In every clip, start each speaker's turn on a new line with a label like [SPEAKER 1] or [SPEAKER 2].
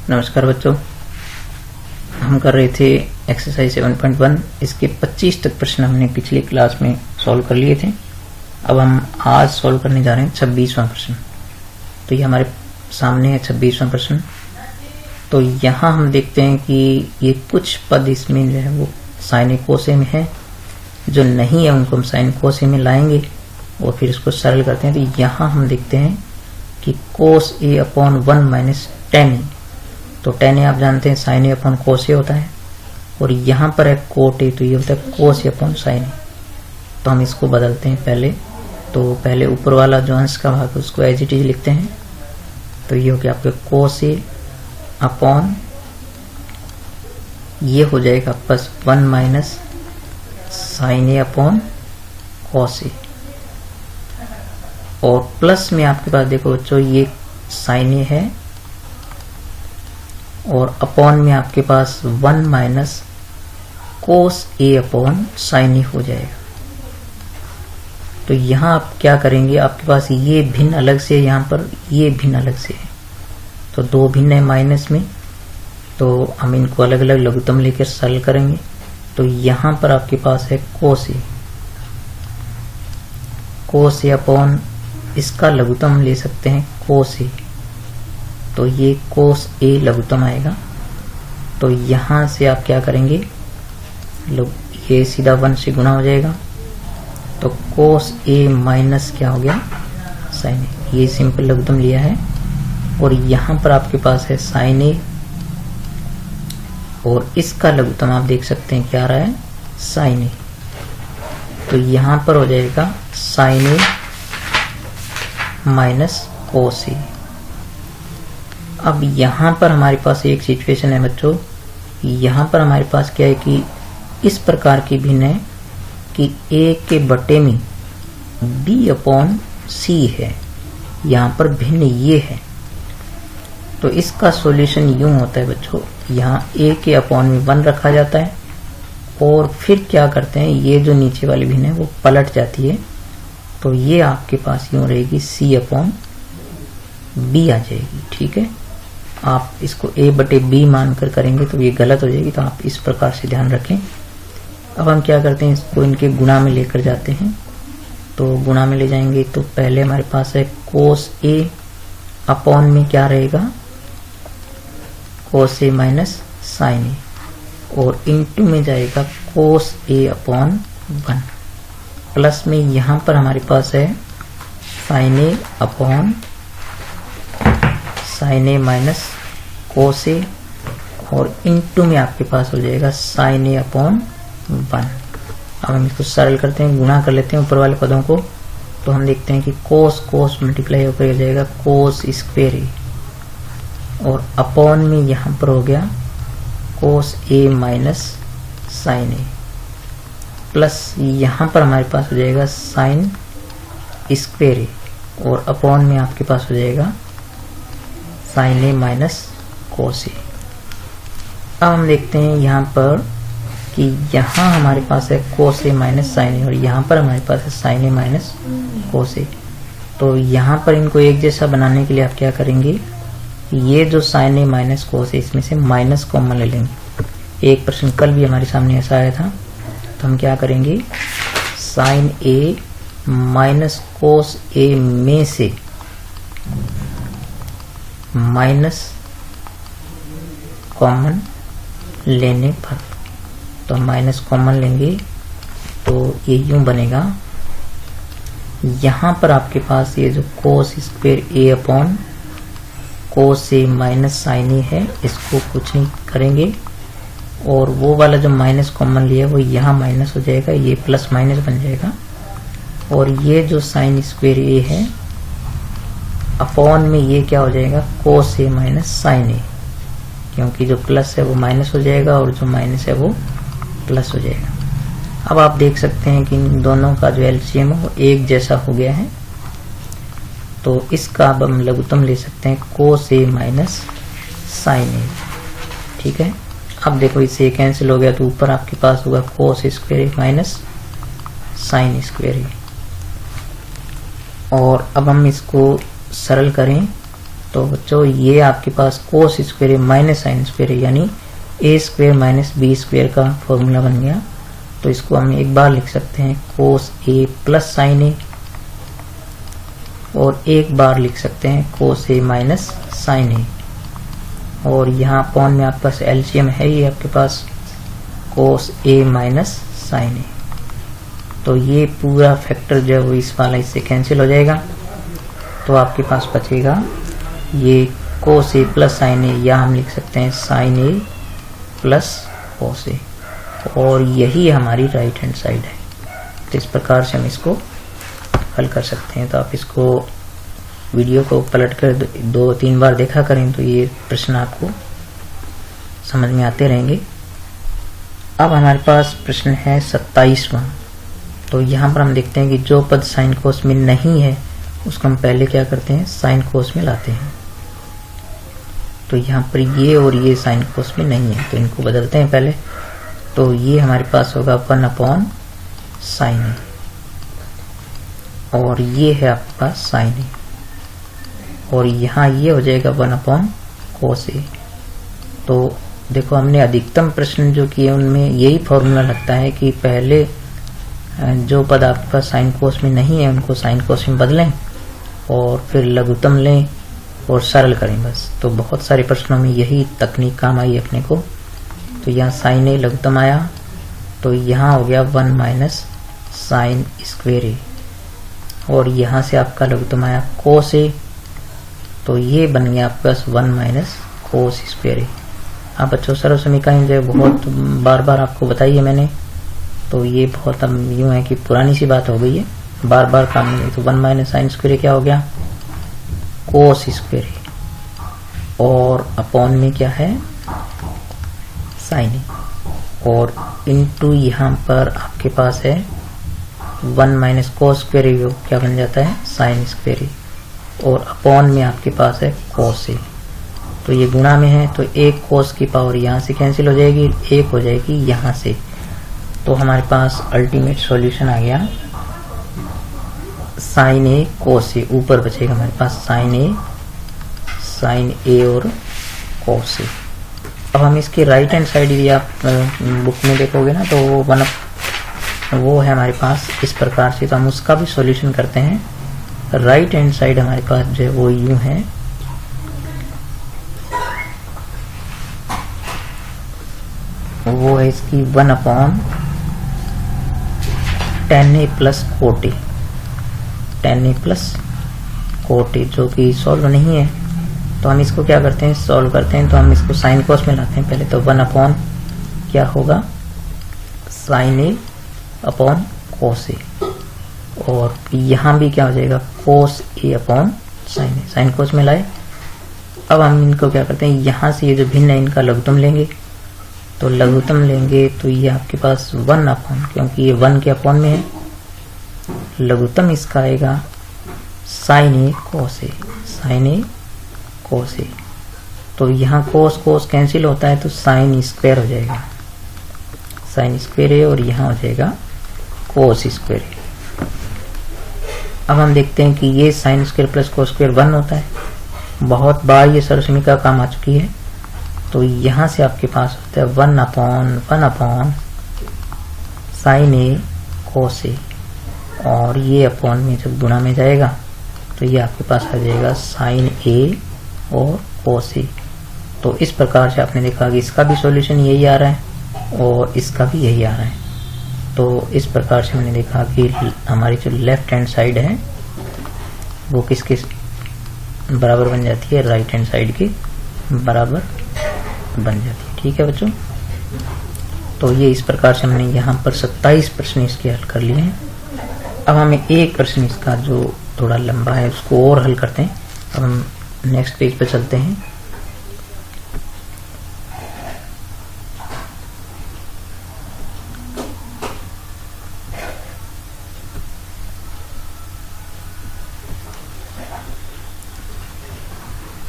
[SPEAKER 1] नमस्कार बच्चों, हम कर रहे थे एक्सरसाइज 7.1। इसके 25 तक प्रश्न हमने पिछली क्लास में सॉल्व कर लिए थे। अब हम आज सॉल्व करने जा रहे हैं 26वां प्रश्न। तो ये हमारे सामने है 26वां प्रश्न। तो यहाँ हम देखते हैं कि ये कुछ पद इसमें जो है वो साइन कोसे में है, जो नहीं है उनको हम साइन कोसे में लाएंगे और फिर इसको सरल करते हैं। तो यहाँ हम देखते हैं कि कोस ए अपॉन 1 माइनस टेन ए। तो टेन ए आप जानते हैं साइन ए अपॉन कोस ए होता है, और यहाँ पर है कोट ए, तो ये होता है कोस ए अपॉन साइन ए। तो हम इसको बदलते हैं पहले। तो पहले ऊपर वाला जो अंश का भाग है उसको एज इट इज लिखते हैं। तो ये हो गया आपके कोस ए अपॉन, ये हो जाएगा प्लस 1 माइनस साइन ए अपॉन कोस ए। और प्लस में आपके पास देखो बच्चों ये साइन ए है, और अपॉन में आपके पास 1 माइनस कोस ए अपॉन साइन ए हो जाएगा। तो यहाँ आप क्या करेंगे, आपके पास ये भिन्न अलग से है, यहाँ पर ये भिन्न अलग से है, तो दो भिन्न है माइनस में, तो हम इनको अलग अलग लघुत्तम लेकर सरल करेंगे। तो यहाँ पर आपके पास है कोस ए अपॉन, इसका लघुत्तम ले सकते हैं कोस ए, तो ये कोस ए लघुत्तम आएगा। तो यहाँ से आप क्या करेंगे, ये सीधा 1 से गुणा हो जाएगा, तो कोस ए माइनस क्या हो गया साइन ए, ये सिंपल लघुत्तम लिया है। और यहाँ पर आपके पास है साइन ए, और इसका लघुत्तम आप देख सकते हैं क्या आ रहा है साइन ए। तो यहाँ पर हो जाएगा साइन ए माइनस कोस ए। अब यहाँ पर हमारे पास एक सिचुएशन है बच्चों, यहाँ पर हमारे पास क्या है कि इस प्रकार की भिन्न है कि a के बटे में b अपॉन c है, यहाँ पर भिन्न ये है। तो इसका सॉल्यूशन यूं होता है बच्चों, यहाँ a के अपॉन में 1 रखा जाता है, और फिर क्या करते हैं, ये जो नीचे वाली भिन्न है वो पलट जाती है। तो ये आपके पास यूं रहेगी c अपॉन b आ जाएगी। ठीक है, आप इसको a बटे b मानकर करेंगे तो ये गलत हो जाएगी, तो आप इस प्रकार से ध्यान रखें। अब हम क्या करते हैं, इसको इनके गुणा में लेकर जाते हैं। तो गुणा में ले जाएंगे तो पहले हमारे पास है कोस a अपॉन में क्या रहेगा कोस a माइनस साइन ए, और इनटू में जाएगा कोस a अपॉन 1, प्लस में यहाँ पर हमारे पास है साइन ए अपॉन साइन ए माइनस कोस ए, और इनटू में आपके पास हो जाएगा साइन ए अपॉन 1। अब हम इसको सरल करते हैं, गुणा कर लेते हैं ऊपर वाले पदों को। तो हम देखते हैं कि कोस मल्टीप्लाई होकर हो जाएगा कोस स्क्वायर ए, और अपॉन में यहाँ पर हो गया कोस ए माइनस साइन ए, प्लस यहाँ पर हमारे पास हो जाएगा साइन स्क्वायर ए, और अपॉन में आपके पास हो जाएगा साइन ए माइनस कोस ए। अब हम देखते हैं यहाँ पर कि यहाँ हमारे पास है कोस ए माइनस साइन ए, और यहाँ पर हमारे पास है साइन ए माइनस कोस ए। तो यहाँ पर इनको एक जैसा बनाने के लिए आप क्या करेंगे, ये जो साइन ए माइनस कोस ए इसमें से माइनस कॉमन ले लेंगे। एक प्रश्न कल भी हमारे सामने ऐसा आया था। तो हम क्या करेंगे, साइन ए माइनस कोस ए में से माइनस कॉमन लेने पर, तो माइनस कॉमन लेंगे तो ये यूं बनेगा, यहाँ पर आपके पास ये जो कोस स्क्वायर ए अपॉन कोस ए माइनस साइन ए है, इसको कुछ नहीं करेंगे, और वो वाला जो माइनस कॉमन लिया वो यहाँ माइनस हो जाएगा, ये प्लस माइनस बन जाएगा, और ये जो साइन स्क्वायर ए है अपॉन में ये क्या हो जाएगा कोस ए माइनस साइन ए, क्योंकि जो प्लस है वो माइनस हो जाएगा और जो माइनस है वो प्लस हो जाएगा। अब आप देख सकते हैं कि इन दोनों का जो एलसीएम है वो एक जैसा हो गया है। तो इसका अब हम लघुत्तम ले सकते हैं कोस ए माइनस साइन ए। ठीक है, अब देखो इससे कैंसिल हो गया, तो ऊपर आपके पास होगा कोस स्क्वायर ए माइनस साइन स्क्वायर ए। और अब हम इसको सरल करें तो बच्चों ये आपके पास cos square minus sine square यानी A square minus B square का फॉर्मूला बन गया। तो इसको हम एक बार लिख सकते हैं कोस ए प्लस साइन ए, और एक बार लिख सकते हैं कोस ए माइनस साइन ए, और यहाँ अपॉन में आपके पास एलसीएम है ये आपके पास कोस ए माइनस साइन ए। तो ये पूरा फैक्टर जो है वो इस वाला इससे कैंसिल हो जाएगा, तो आपके पास बचेगा ये कोस ए प्लस साइन ए, या हम लिख सकते हैं साइन ए प्लस कोस ए, और यही हमारी राइट हैंड साइड है। तो इस प्रकार से हम इसको हल कर सकते हैं। तो आप इसको वीडियो को पलट कर 2-3 बार देखा करें तो ये प्रश्न आपको समझ में आते रहेंगे। अब हमारे पास प्रश्न है 27वां। तो यहाँ पर हम देखते हैं कि जो पद साइन कोस में नहीं है उसको हम पहले क्या करते हैं, साइन कोस में लाते हैं। तो यहाँ पर ये और ये साइन कोस में नहीं है, तो इनको बदलते हैं पहले। तो ये हमारे पास होगा 1 अपॉन साइन ए, और ये है आपके पास साइन ए, और यहाँ ये हो जाएगा 1 अपॉन कोस ए। तो देखो हमने अधिकतम प्रश्न जो किए उनमें यही फॉर्मूला लगता है कि पहले जो पद आपके पास साइन कोस में नहीं है उनको साइन कोस में बदलें, और फिर लघुत्तम लें और सरल करें बस। तो बहुत सारे प्रश्नों में यही तकनीक काम आई अपने को। तो यहाँ साइन ए लघुत्तम आया, तो यहाँ हो गया 1 माइनस साइन स्क्वायर ए, और यहाँ से आपका लघुत्तम आया कोस ए, तो ये बन गया आपके पास 1 माइनस कोस स्क्वायर ए। अब बच्चों सर्व समीकरण जो बहुत बार बार आपको बताई है मैंने, तो ये बहुत अब यूं है कि पुरानी सी बात हो गई है, बार बार काम नहीं। तो 1 माइनस साइन स्क्वायर क्या हो गया, कोस स्क्वायर, और अपॉन में क्या है साइन ए, और इनटू यहाँ पर आपके पास है 1 माइनस कोस स्क्वायर क्या बन जाता है साइन स्क्वायर, और अपॉन में आपके पास है कोस ए। तो ये गुणा में है, तो एक कोस की पावर यहाँ से कैंसिल हो जाएगी, एक हो जाएगी यहाँ से। तो हमारे पास अल्टीमेट सॉल्यूशन आ गया साइन ए कोस ए, ऊपर बचेगा हमारे पास साइन ए और कोस ए। अब हम इसकी राइट हैंड साइड भी आप बुक में देखोगे ना, तो वो है हमारे पास इस प्रकार से। तो हम उसका भी सॉल्यूशन करते हैं। राइट हैंड साइड हमारे पास जो है वो यूं है, वो है इसकी 1 upon tan a plus cot A, tan a plus cot A, जो कि सॉल्व नहीं है। तो हम इसको क्या करते हैं, सॉल्व करते हैं। तो हम इसको साइन कोस में लाते हैं पहले। तो 1 अपॉन क्या होगा साइन ए अपॉन कोस ए, और यहाँ भी क्या हो जाएगा कोस ए अपॉन साइन ए, साइन कोस में लाए। अब हम इनको क्या करते हैं, यहाँ से ये जो भिन्न है इनका लघुत्तम लेंगे। तो लघुत्तम लेंगे तो ये आपके पास 1 अपॉन, क्योंकि ये 1 के अपॉन में है, लघुत्तम इसका आएगा साइन ए कोस ए, साइन ए कोस ए। तो यहाँ कोस कोस कैंसिल होता है, तो साइन स्क्वायर हो जाएगा, साइन स्क्वायर ए, और यहाँ हो जाएगा कोस स्क्वायर ए। अब हम देखते हैं कि ये sine square plus cos square 1 होता है। बहुत बार ये सरसमीका काम आ चुकी है। तो यहाँ से आपके पास होता है 1 अपॉन साइन ए कोस ए, और ये अपॉन में जब गुणा में जाएगा तो ये आपके पास आ जाएगा साइन ए और कोस ए। तो इस प्रकार से आपने देखा कि इसका भी सॉल्यूशन यही आ रहा है और इसका भी यही आ रहा है। तो इस प्रकार से हमने देखा कि हमारी जो लेफ्ट हैंड साइड है वो किसके बराबर बन जाती है, राइट हैंड साइड के बराबर बन जाती है। ठीक है बच्चों, तो ये इस प्रकार से हमने यहाँ पर 27 प्रश्न इसके हल कर लिए हैं। अब हमें एक प्रश्न इसका जो थोड़ा लंबा है उसको और हल करते हैं। अब हम नेक्स्ट पेज पे चलते हैं।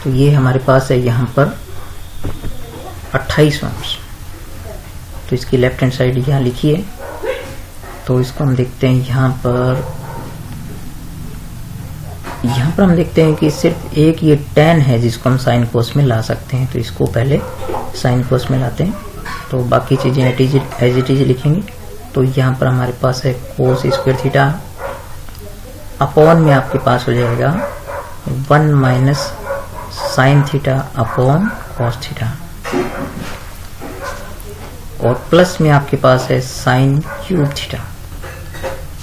[SPEAKER 1] तो ये हमारे पास है यहाँ पर 28वां प्रश्न। तो इसकी लेफ्ट हैंड साइड यहाँ लिखी है। तो इसको हम देखते हैं यहाँ पर यहाँ पर हम देखते हैं कि सिर्फ एक ये tan है जिसको हम साइन कोस में ला सकते हैं, तो इसको पहले साइन कोस में लाते हैं, तो बाकी चीजें एज इट इज लिखेंगे। तो यहाँ पर हमारे पास है कोस स्क्वायर थीटा, अपॉन में आपके पास हो जाएगा 1 minus sine theta upon cos theta, और प्लस में आपके पास है साइन क्यूब थीटा,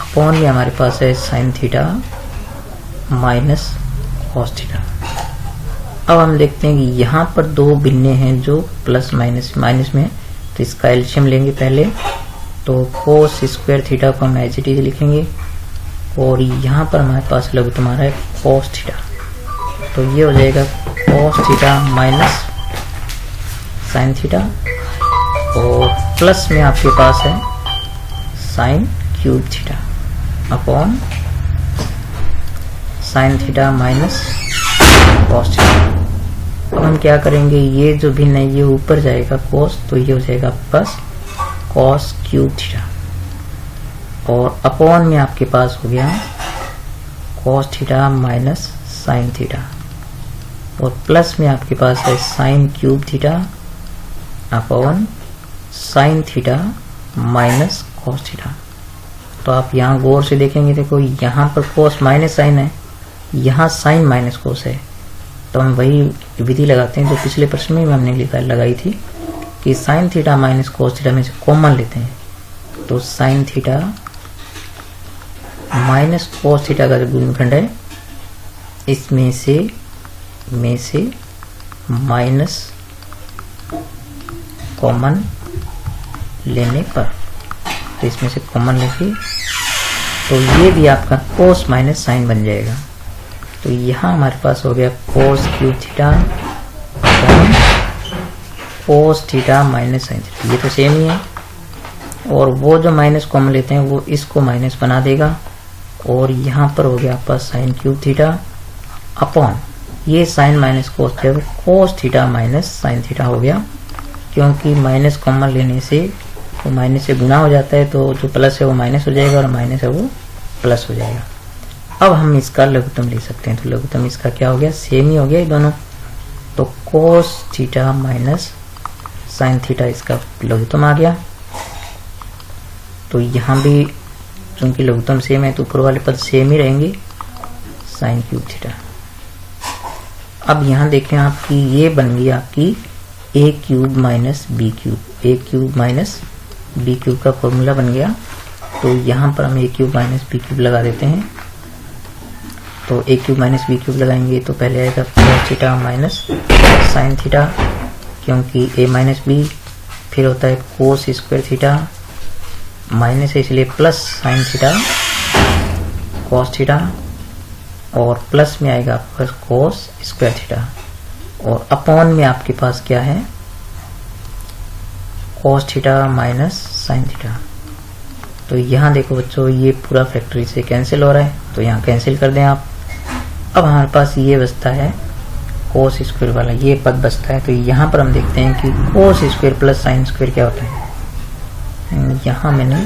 [SPEAKER 1] अपॉन में हमारे पास है sine theta minus cos theta. अब हम देखते हैं कि यहाँ पर दो भिन्ने हैं जो प्लस माइनस माइनस में, तो इसका एलसीएम लेंगे पहले, तो कोस स्क्वायर थीटा को हम एज इट इज लिखेंगे, और यहाँ पर हमारे पास लघुत्तम आ रहा है कॉस थीटा, तो ये हो जाएगा cos theta minus sine theta, और प्लस में आपके पास है sign cube theta upon sine theta minus cos theta. अब हम क्या करेंगे, ये जो भिन्न है ये ऊपर जाएगा कोस, तो ये हो जाएगा प्लस कॉस क्यूब थीटा, और अपॉन में आपके पास हो गया cos theta minus sine theta, और प्लस में आपके पास है sign cube theta upon sine theta minus cos theta. तो आप यहाँ गौर से देखेंगे, देखो यहाँ पर कोस माइनस साइन है, यहाँ साइन माइनस कोस है, तो हम वही विधि लगाते हैं जो पिछले प्रश्न में हमने लगाई थी कि sine theta minus cos theta में से कॉमन लेते हैं, तो sine theta minus cos theta का जो गुणनखंड है इसमें से माइनस कॉमन लेने पर, तो इसमें से कॉमन लेके तो ये भी आपका कोस माइनस साइन बन जाएगा। तो यहाँ हमारे पास हो गया cos cube theta cos theta minus sine theta, ये तो सेम ही है, और वो जो माइनस कॉमन लेते हैं वो इसको माइनस बना देगा, और यहाँ पर हो गया आपका साइन क्यूब थीटा अपॉन ये sine minus cos theta, cos theta minus sine theta हो गया, क्योंकि माइनस कॉमन लेने से वो माइनस से गुना हो जाता है, तो जो प्लस है वो माइनस हो जाएगा और माइनस है वो प्लस हो जाएगा। अब हम इसका लघुत्तम ले सकते हैं, तो लघुत्तम इसका क्या हो गया, सेम ही हो गया ये दोनों, तो कोस थीटा माइनस साइन थीटा इसका लघुत्तम आ गया। तो यहाँ भी चूंकि लघुत्तम सेम है तो ऊपर वाले पद सेम ही रहेंगे, साइन क्यूब थीटा। अब यहाँ देखें आपकी ये बन गई आपकी ए क्यूब माइनस बी क्यूब, ए क्यूब माइनस बी क्यूब का फॉर्मूला बन गया। तो यहाँ पर हम ए क्यूब माइनस बी क्यूब लगा देते हैं, तो ए क्यूब माइनस बी क्यूब लगाएंगे तो पहले आएगा कोस थीटा माइनस साइन थीटा, क्योंकि ए माइनस बी, फिर होता है कोस स्क्वायर थीटा माइनस है इसलिए plus sine theta cos theta, और प्लस में आएगा आपके पास कोस स्क्वायर थीटा, और अपॉन में आपके पास क्या है cos theta minus sine theta. तो यहाँ देखो बच्चों ये पूरा फैक्टरी से कैंसिल हो रहा है, तो यहाँ कैंसिल कर दें आप। अब हमारे पास ये बचता है कोस स्क्वायर वाला, ये पद बचता है। तो यहाँ पर हम देखते हैं कि cos square plus sine square क्या होता है, यहाँ मैंने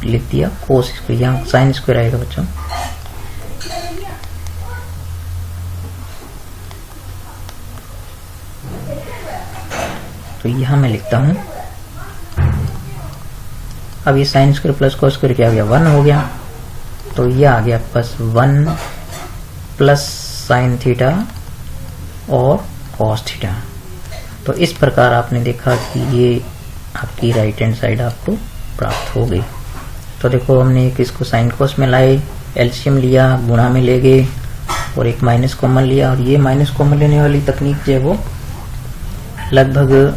[SPEAKER 1] लिख दिया कोस स्क्वायर, यहाँ साइन स्क्वायर आएगा बच्चों। तो यहाँ मैं लिखता हूँ, अब ये sine square plus cos square क्या हो गया, 1 हो गया, तो ये आ गया बस 1 प्लस साइन थीटा और कॉस थीटा। तो इस प्रकार आपने देखा कि ये आपकी राइट हैंड साइड आपको प्राप्त हो गई। तो देखो हमने एक इसको साइन कोस में लाए, एलसीएम लिया, गुणा में ले गए और एक माइनस कॉमन लिया, और ये माइनस कॉमन लेने वाली तकनीक जो है वो लगभग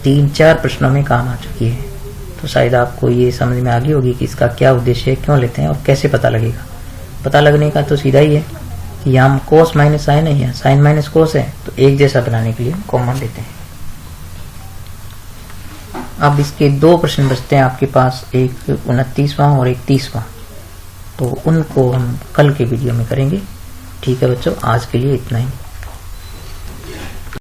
[SPEAKER 1] 3-4 प्रश्नों में काम आ चुकी है। तो शायद आपको ये समझ में आ गई होगी कि इसका क्या उद्देश्य है, क्यों लेते हैं और कैसे पता लगेगा। पता लगने का तो सीधा ही है कि यहाँ कोस माइनस साइन है, साइन माइनस कोस है, तो एक जैसा बनाने के लिए कॉमन लेते हैं। अब इसके 2 प्रश्न बचते हैं आपके पास, एक 29वां और एक 30वां, तो उनको हम कल के वीडियो में करेंगे। ठीक है बच्चों, आज के लिए इतना ही।